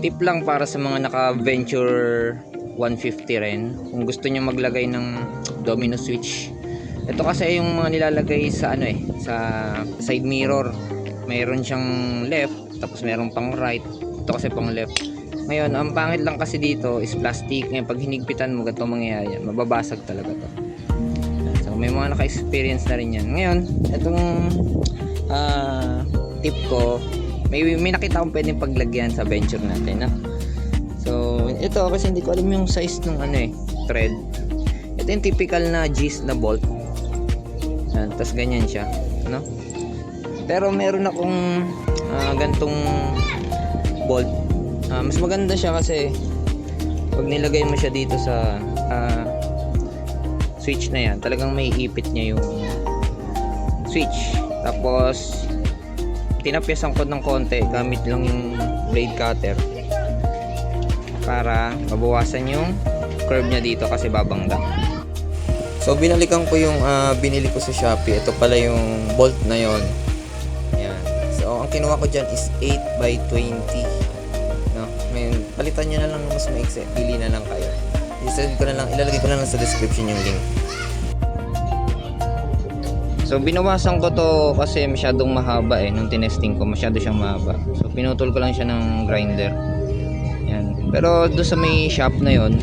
tip lang para sa mga naka-Venture 150 rin, kung gusto niyo maglagay ng domino switch. Ito kasi yung mga nilalagay sa sa side mirror. Mayroon siyang left, tapos mayroon pang right. Ito kasi pang left. Ngayon, ang pangit lang kasi dito is plastic. Ngayon, pag hinigpitan mo, ganito mangyayari. Mababasag talaga to. So, may mga naka-experience na rin yan. Ngayon, itong tip ko, may nakita akong pwedeng paglagyan sa Venture natin. So, ito kasi hindi ko alam yung size ng thread. Ito yung typical na G's na bolt. Yan, tapos ganyan siya. Pero meron akong gantong bolt. Mas maganda siya kasi pag nilagay mo siya dito sa switch na yan, talagang may ipit niya yung switch. Tapos tinapyasan ko ng konti gamit lang yung blade cutter para mabawasan yung curve niya dito kasi babangga. So binalikan ko yung binili ko sa Shopee. Ito pala yung bolt na yon. Yan. So ang kinuha ko dyan is 8x20. Ngayon, palitan nyo na lang ng mas maiksi. Pili na lang kayo. Ilalagay ko na lang sa description yung link. So binawasan ko to kasi masyadong mahaba nung tinesting ko, masyado siyang mahaba. So pinutol ko lang siya ng grinder. Yan. Pero doon sa may shop na yon,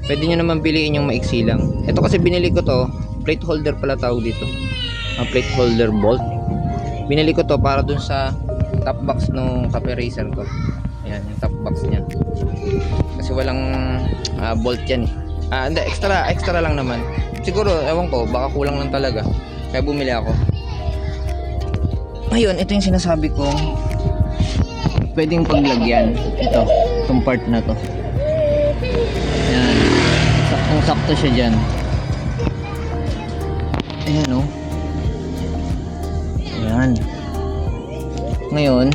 pwede nyo naman piliin yung maiksi lang. Ito kasi binili ko to, plate holder pala tawag dito. Plate holder bolt. Binili ko to para doon sa top box ng cafe racer ko. Ayan, yung top box niya. Kasi walang bolt yan hindi, extra lang naman. Siguro, ewan ko, baka kulang lang talaga. Kaya bumili ako. Ayun, ito yung sinasabi ko. Pwedeng paglagyan. Itong part na to. Ayan. Saktong-sakto siya dyan. Ayan, Ayan. Ngayon,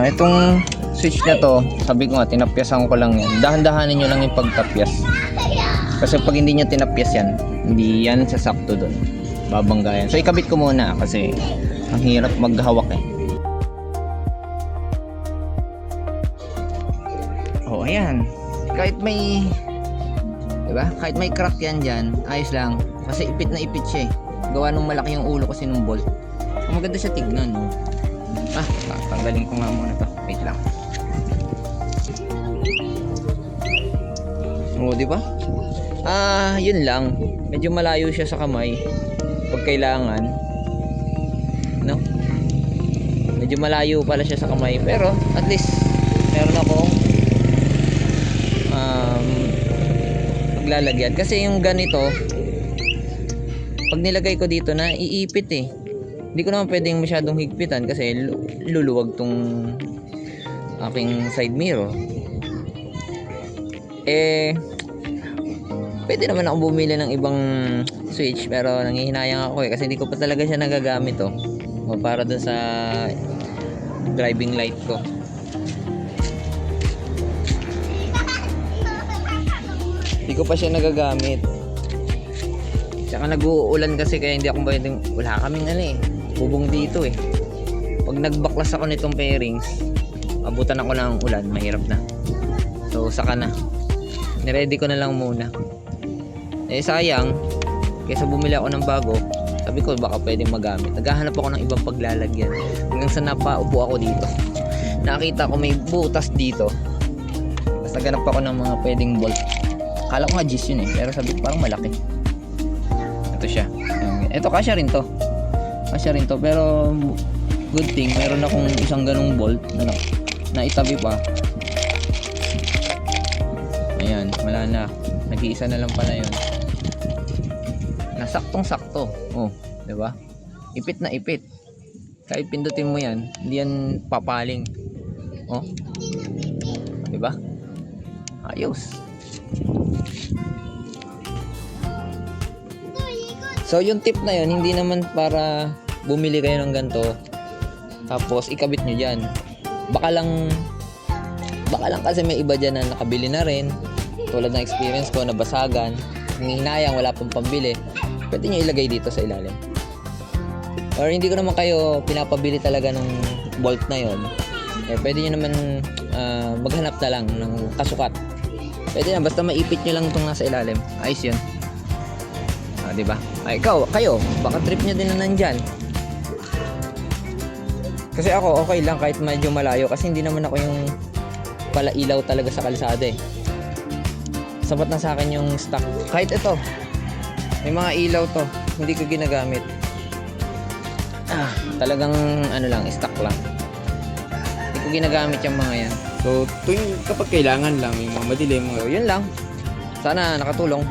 itong switch na to, sabi ko nga, tinapyasan ko lang yan. Dahan-dahanin nyo lang yung pagtapyas. Kasi pag hindi nyo tinapyas yan, hindi yan sasakto doon. Babangga yan. So, ikabit ko muna kasi ang hirap maghawak Oh, ayan. Kahit may, diba? Kahit may crack yan dyan, ayos lang. Kasi ipit na ipit siya Gawa nung malaki yung ulo kasi nung bolt. Maganda siya tignan, tanggalin ko nga muna to. Wait lang. Di ba? Yun lang. Medyo malayo siya sa kamay pag kailangan. Medyo malayo pala siya sa kamay, pero at least meron akong paglalagyan. Kasi yung ganito, pag nilagay ko dito na iipit Hindi ko naman pwedeng masyadong higpitan kasi luluwag tong aking side mirror. Pwede naman ako bumili ng ibang switch pero nanghihinayang ako kasi hindi ko pa talaga siya nagagamit para dun sa driving light ko. Hindi ko pa siya nagagamit. Tsaka nag-uulan kasi kaya hindi ako pwedeng, wala kaming bubong dito Pag nagbaklas ako nitong pairings, abutan ako ng ulan, mahirap na. So saka na. Niready ko na lang muna. Sayang, kaysa bumili ako ng bago, sabi ko baka pwedeng magamit. Naghahanap ako ng ibang paglalagyan. Hanggang sa napaupo ako dito. Nakita ko may butas dito. Tapos naghanap ako ng mga pwedeng bolt. Akala ko nga G's yun pero sabi ko parang malaki. Ito siya. Ito kasya rin to. Pero good thing meron akong isang ganung bolt na itabi pa. Ayan, wala na. Nag-iisa na lang pala yun. Nasaktong-sakto. Di ba? Ipit na ipit. Kahit pindutin mo yan, hindi yan papaling. Di ba? Ayos. So yung tip na yun, hindi naman para bumili kayo ng ganito tapos ikabit nyo dyan. Baka lang kasi may iba dyan na nakabili na rin, tulad ng experience ko, nabasagan, hinayang, wala pang pambili. Pwede nyo ilagay dito sa ilalim. Or hindi ko naman kayo pinapabili talaga ng bolt na yon, pwede nyo naman maghanap na lang ng kasukat. Pwede na, basta maipit nyo lang itong nasa ilalim. Ayos yun. Diba? Ay, kayo, baka trip nyo din na nandyan. Kasi ako, okay lang kahit medyo malayo. Kasi hindi naman ako yung palailaw talaga sa kalsada eh. Sapat na sa akin yung stock. Kahit ito, may mga ilaw to, hindi ko ginagamit. Talagang ano lang, stock lang. Hindi ko ginagamit yung mga yan. So, tuwing kapag kailangan lang, yung mga madilim, yun lang. Sana nakatulong.